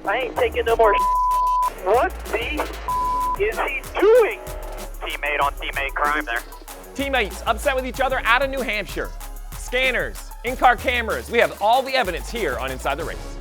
I ain't taking no more. What the is he doing? Teammate on teammate crime there. Teammates upset with each other out of New Hampshire. Scanners, in-car cameras. We have all the evidence here on Inside the Race.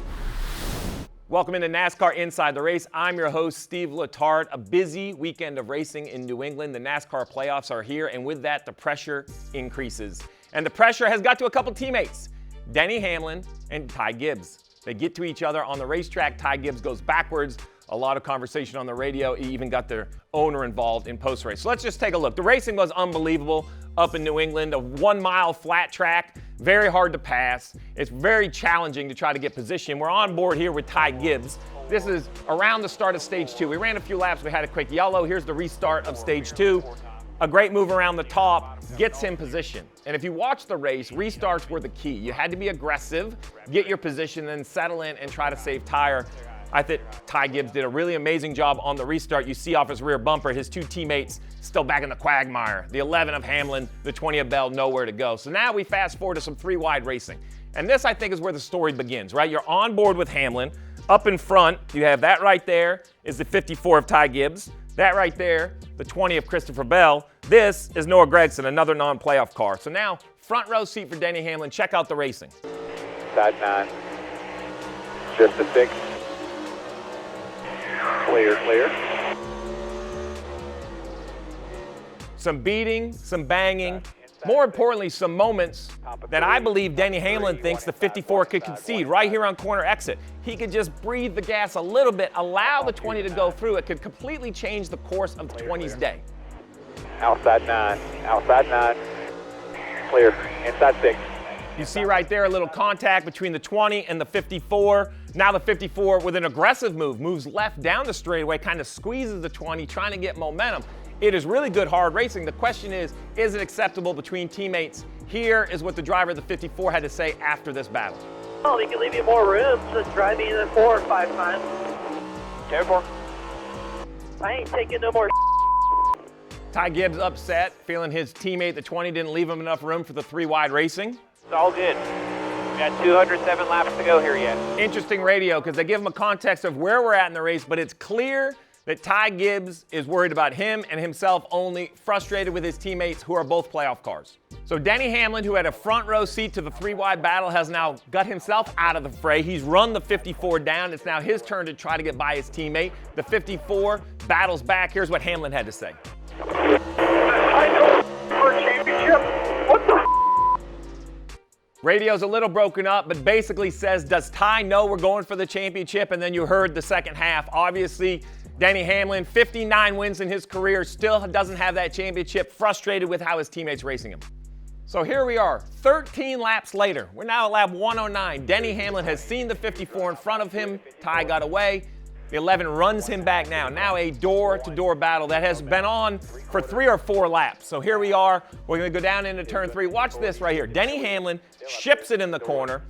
Welcome into NASCAR Inside the Race. I'm your host, Steve Letarte. A busy weekend of racing in New England. The NASCAR playoffs are here, and with that, the pressure increases. And the pressure has got to a couple teammates, Denny Hamlin and Ty Gibbs. They get to each other on the racetrack. Ty Gibbs goes backwards. A lot of conversation on the radio. He even got their owner involved in post-race. So let's just take a look. The racing was unbelievable up in New England. A 1 mile flat track, very hard to pass. It's very challenging to try to get position. We're on board here with Ty Gibbs. This is around the start of stage 2. We ran a few laps. We had a quick yellow. Here's the restart of stage 2. A great move around the top gets him position. And if you watch the race, restarts were the key. You had to be aggressive, get your position, then settle in and try to save tire. I think Ty Gibbs did a really amazing job on the restart. You see off his rear bumper, his two teammates still back in the quagmire. The 11 of Hamlin, the 20 of Bell, nowhere to go. So now we fast forward to some 3-wide racing. And this, I think, is where the story begins, right? You're on board with Hamlin. Up in front, you have that right there is the 54 of Ty Gibbs. That right there, the 20 of Christopher Bell. This is Noah Gragson, another non-playoff car. So now, front row seat for Denny Hamlin. Check out the racing. Side 9. Just a 6. Clear. Some beating, some banging. More importantly, some moments that I believe Denny Hamlin thinks the 54 could concede right here on corner exit. He could just breathe the gas a little bit, allow the 20 to go through. It could completely change the course of the 20's day. Outside 9. Clear. Inside 6. You see right there a little contact between the 20 and the 54. Now the 54 with an aggressive move, moves left down the straightaway, kind of squeezes the 20, trying to get momentum. It is really good hard racing. The question is it acceptable between teammates? Here is what the driver of the 54 had to say after this battle. Well, he can leave you more room to drive me in 4 or 5 times. Careful. I ain't taking no more. Ty Gibbs upset, feeling his teammate, the 20, didn't leave him enough room for the 3-wide racing. It's all good. We got 207 laps to go here yet. Interesting radio because they give him a context of where we're at in the race, but it's clear that Ty Gibbs is worried about him and himself only, frustrated with his teammates who are both playoff cars. So Denny Hamlin, who had a front row seat to the 3-wide battle, has now got himself out of the fray. He's run the 54 down. It's now his turn to try to get by his teammate. The 54 battles back. Here's what Hamlin had to say. I know for a championship. What the Radio's a little broken up, but basically says, does Ty know we're going for the championship? And then you heard the second half. Obviously, Denny Hamlin, 59 wins in his career, still doesn't have that championship, frustrated with how his teammates racing him. So here we are, 13 laps later. We're now at lap 109. Denny Hamlin has seen the 54 in front of him. Ty got away. The 11 runs him back now. Now a door-to-door battle that has been on for 3 or 4 laps. So here we are. We're going to go down into turn 3. Watch this right here. Denny Hamlin ships it in the corner,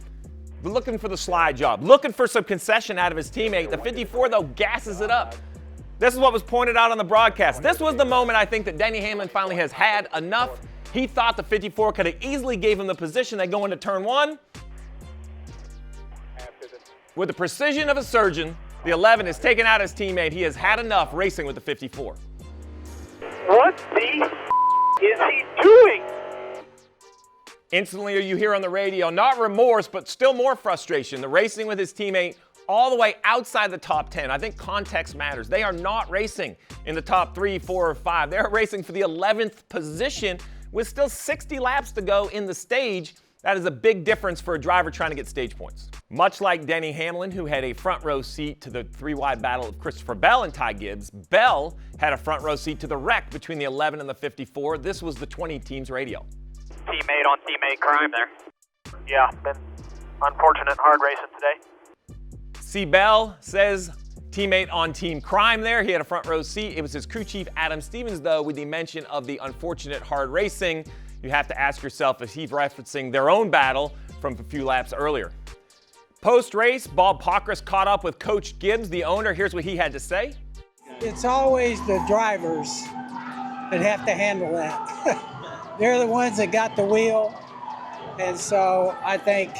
looking for the slide job, looking for some concession out of his teammate. The 54, though, gasses it up. This is what was pointed out on the broadcast. This was the moment I think that Denny Hamlin finally has had enough. He thought the 54 could have easily gave him the position. They go into turn 1. With the precision of a surgeon, the 11 has taken out his teammate. He has had enough racing with the 54. What the is he doing? Instantly, you hear on the radio, not remorse, but still more frustration. The racing with his teammate all the way outside the top 10. I think context matters. They are not racing in the top 3, 4, or 5. They're racing for the 11th position with still 60 laps to go in the stage. That is a big difference for a driver trying to get stage points. Much like Denny Hamlin, who had a front row seat to the 3-wide battle of Christopher Bell and Ty Gibbs, Bell had a front row seat to the wreck between the 11 and the 54. This was the 20 team's radio. Teammate on teammate crime there. Yeah, been unfortunate hard racing today. C. Bell says teammate on team crime there. He had a front row seat. It was his crew chief, Adam Stevens, though, with the mention of the unfortunate hard racing. You have to ask yourself if he's referencing their own battle from a few laps earlier. Post-race, Bob Pockris caught up with Coach Gibbs, the owner. Here's what he had to say. It's always the drivers that have to handle that. They're the ones that got the wheel, and so I think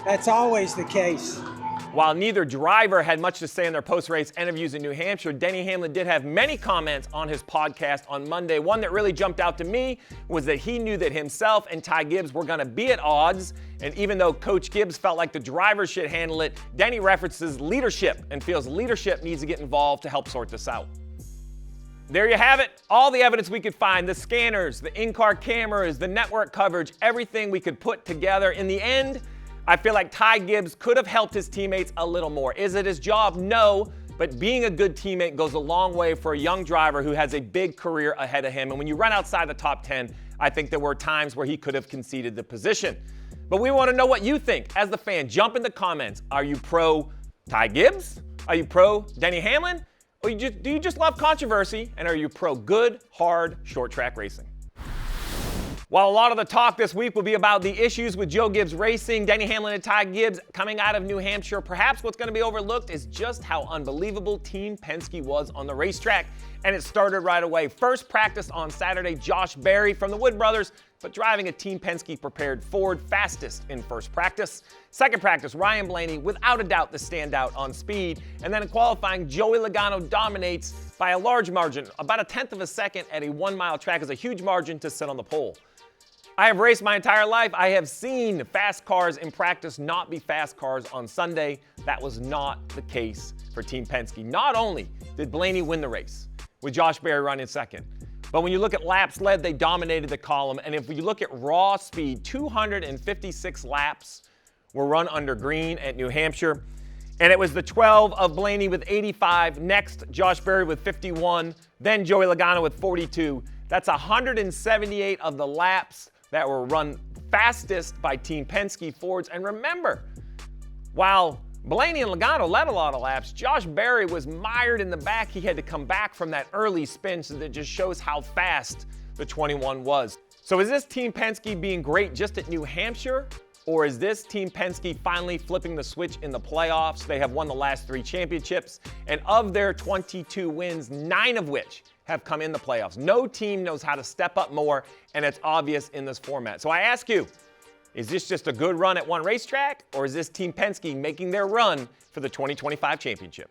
that's always the case. While neither driver had much to say in their post-race interviews in New Hampshire, Denny Hamlin did have many comments on his podcast on Monday. One that really jumped out to me was that he knew that himself and Ty Gibbs were going to be at odds. And even though Coach Gibbs felt like the drivers should handle it, Denny references leadership and feels leadership needs to get involved to help sort this out. There you have it. All the evidence we could find, the scanners, the in-car cameras, the network coverage, everything we could put together. In the end, I feel like Ty Gibbs could have helped his teammates a little more. Is it his job? No, but being a good teammate goes a long way for a young driver who has a big career ahead of him. And when you run outside the top 10, I think there were times where he could have conceded the position. But we want to know what you think. As the fan, jump in the comments. Are you pro Ty Gibbs? Are you pro Denny Hamlin? Or do you just love controversy? And are you pro good, hard, short track racing? While a lot of the talk this week will be about the issues with Joe Gibbs Racing, Denny Hamlin and Ty Gibbs coming out of New Hampshire, perhaps what's going to be overlooked is just how unbelievable Team Penske was on the racetrack. And it started right away. First practice on Saturday, Josh Berry from the Wood Brothers, but driving a Team Penske prepared Ford, fastest in first practice. Second practice, Ryan Blaney, without a doubt the standout on speed. And then in qualifying, Joey Logano dominates by a large margin, about a tenth of a second at a 1 mile track is a huge margin to sit on the pole. I have raced my entire life. I have seen fast cars in practice not be fast cars on Sunday. That was not the case for Team Penske. Not only did Blaney win the race, with Josh Berry running second, but when you look at laps led, they dominated the column. And if you look at raw speed, 256 laps were run under green at New Hampshire. And it was the 12 of Blaney with 85. Next, Josh Berry with 51. Then Joey Logano with 42. That's 178 of the laps that were run fastest by Team Penske Fords. And remember, while Blaney and Logano led a lot of laps, Josh Berry was mired in the back. He had to come back from that early spin, so that just shows how fast the 21 was. So is this Team Penske being great just at New Hampshire? Or is this Team Penske finally flipping the switch in the playoffs? They have won the last 3 championships, and of their 22 wins, 9 of which have come in the playoffs. No team knows how to step up more, and it's obvious in this format. So I ask you, is this just a good run at one racetrack, or is this Team Penske making their run for the 2025 championship?